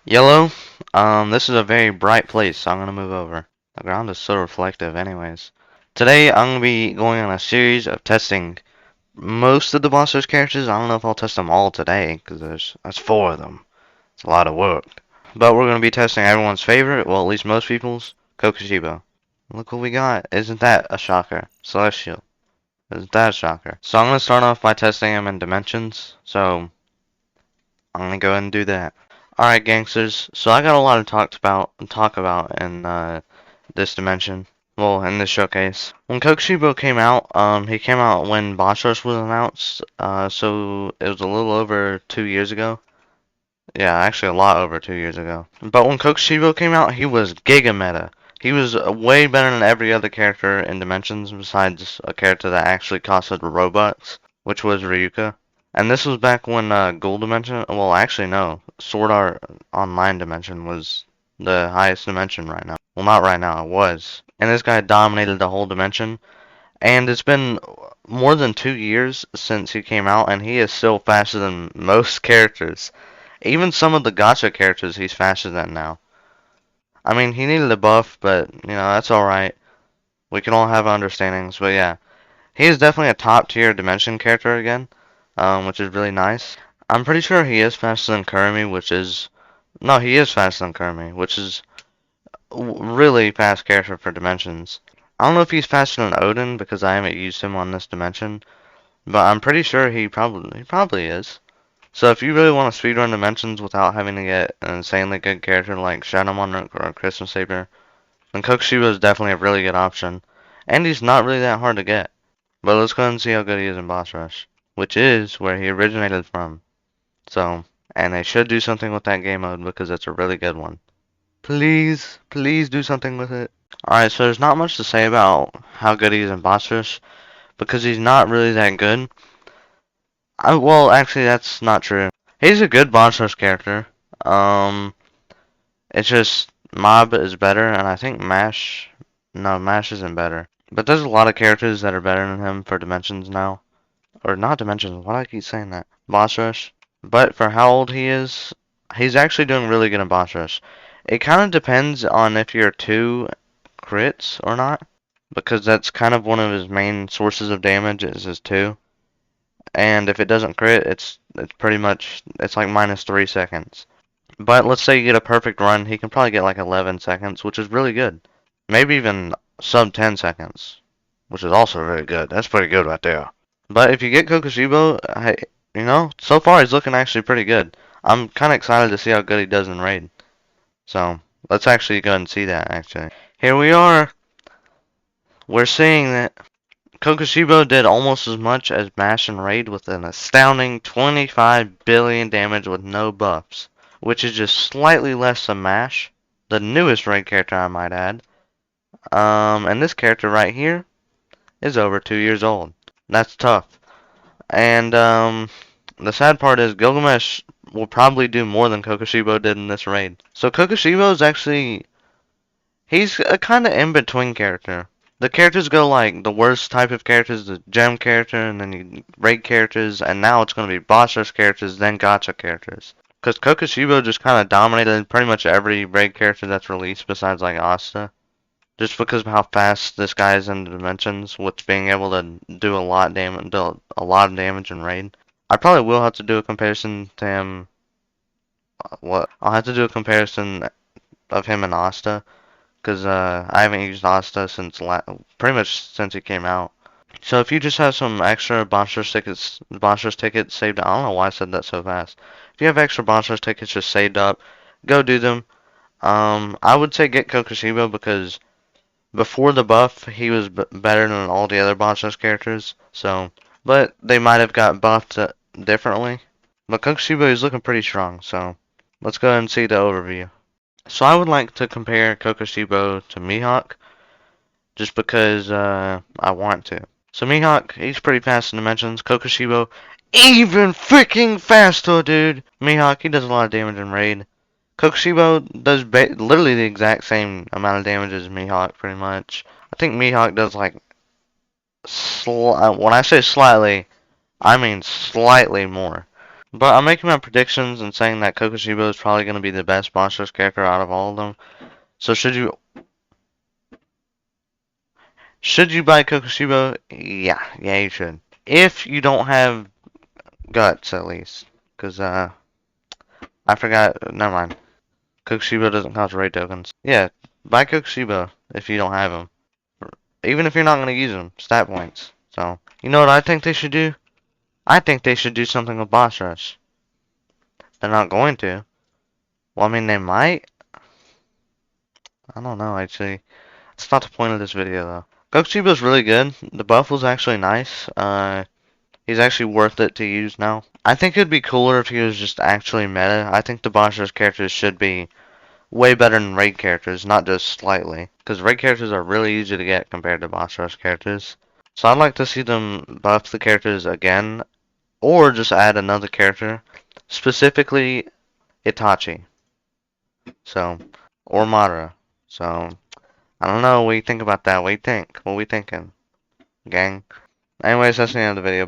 Yellow, this is a very bright place, so I'm gonna move over. The ground is so reflective anyways. Today, I'm gonna be going on a series of testing most of the monsters characters. I don't know if I'll test them all today, because that's four of them. It's a lot of work. But we're gonna be testing everyone's favorite, well at least most people's, KOKUSHIBO. Look what we got. Isn't that a shocker? Celestial. Isn't that a shocker? So I'm gonna start off by testing him in dimensions, so I'm gonna go ahead and do that. Alright, gangsters. So I got a lot to talk about in this dimension. Well, in this showcase. When KOKUSHIBO came out, he came out when Boss Rush was announced. So it was a little over 2 years ago. Yeah, actually a lot over 2 years ago. But when KOKUSHIBO came out, he was giga meta. He was way better than every other character in Dimensions besides a character that actually costed Robux, which was Ryuka. And this was back when Gold Dimension, well actually no, Sword Art Online Dimension was the highest dimension right now. Well, not right now, it was. And this guy dominated the whole dimension. And it's been more than 2 years since he came out, and he is still faster than most characters. Even some of the gacha characters he's faster than now. I mean, he needed a buff, but, that's alright. We can all have understandings, but yeah. He is definitely a top tier Dimension character again, which is really nice. I'm pretty sure he is faster than Kurumi, which is... No, he is faster than Kurumi, which is really fast character for Dimensions. I don't know if he's faster than Odin, because I haven't used him on this Dimension, but I'm pretty sure he probably is. So if you really want to speedrun Dimensions without having to get an insanely good character like Shadow Monarch or Christmas Saber, then KOKUSHIBO is definitely a really good option. And he's not really that hard to get. But let's go ahead and see how good he is in Boss Rush, which is where he originated from. So, and they should do something with that game mode because it's a really good one. Please, please do something with it. Alright, so there's not much to say about how good he is in Boss Rush because he's not really that good. Well, actually, that's not true. He's a good Boss Rush character. Um, it's just Mob is better, and I think Mash. No, Mash isn't better. But there's a lot of characters that are better than him for Dimensions now. Or not Dimensions, why do I keep saying that? Boss Rush. But for how old he is, he's actually doing really good in Boss Rush. It kind of depends on if you're two crits or not. Because that's kind of one of his main sources of damage is his two. And if it doesn't crit, it's pretty much, it's like -3 seconds. But let's say you get a perfect run, he can probably get like 11 seconds, which is really good. Maybe even sub 10 seconds, which is also really good. That's pretty good right there. But if you get KOKUSHIBO, so far he's looking actually pretty good. I'm kind of excited to see how good he does in Raid. So, let's actually go and see that, actually. Here we are. We're seeing that KOKUSHIBO did almost as much as Mash and Raid with an astounding 25 billion damage with no buffs, which is just slightly less than Mash, the newest Raid character I might add. And this character right here is over 2 years old. That's tough. And the sad part is Gilgamesh will probably do more than KOKUSHIBO did in this raid. So KOKUSHIBO is actually, he's a kind of in-between character. The characters go like the worst type of characters, the gem character, and then you raid characters, and now it's going to be boss rush characters, then gacha characters. Because KOKUSHIBO just kind of dominated pretty much every raid character that's released besides like Asta. Just because of how fast this guy is in the dimensions, with being able to do a lot of damage in raid. I probably will have to do a comparison to him. What? I'll have to do a comparison of him and Asta, because I haven't used Asta since pretty much since he came out. So if you just have some extra Boss Rush tickets saved up, I don't know why I said that so fast. If you have extra Boss Rush tickets just saved up, go do them. I would say get KOKUSHIBO because before the buff, he was better than all the other Boss Rush characters. So, but they might have got buffed differently. But KOKUSHIBO is looking pretty strong. So, let's go ahead and see the overview. So I would like to compare KOKUSHIBO to Mihawk, just because I want to. So Mihawk, he's pretty fast in dimensions. KOKUSHIBO, even freaking faster, dude. Mihawk, he does a lot of damage in raid. KOKUSHIBO does literally the exact same amount of damage as Mihawk, pretty much. I think Mihawk does like, when I say slightly, I mean slightly more. But I'm making my predictions and saying that KOKUSHIBO is probably going to be the best monsters character out of all of them. So should you buy KOKUSHIBO? Yeah, you should. If you don't have guts, at least, because I forgot. Never mind. KOKUSHIBO doesn't cost raid tokens. Yeah, buy KOKUSHIBO if you don't have them. Even if you're not going to use them, stat points. So you know what I think they should do? I think they should do something with Boss Rush. They're not going to. Well, I mean, they might. I don't know, actually. That's not the point of this video, though. Kokushiba's really good. The buff was actually nice. He's actually worth it to use now. I think it'd be cooler if he was just actually meta. I think the Boss Rush characters should be way better than raid characters, not just slightly. Because raid characters are really easy to get compared to Boss Rush characters. So I'd like to see them buff the characters again, or just add another character, specifically Itachi. So, or Madara. So, I don't know. What do you think about that? What do you think? What are we thinking, gang? Anyways, that's the end of the video.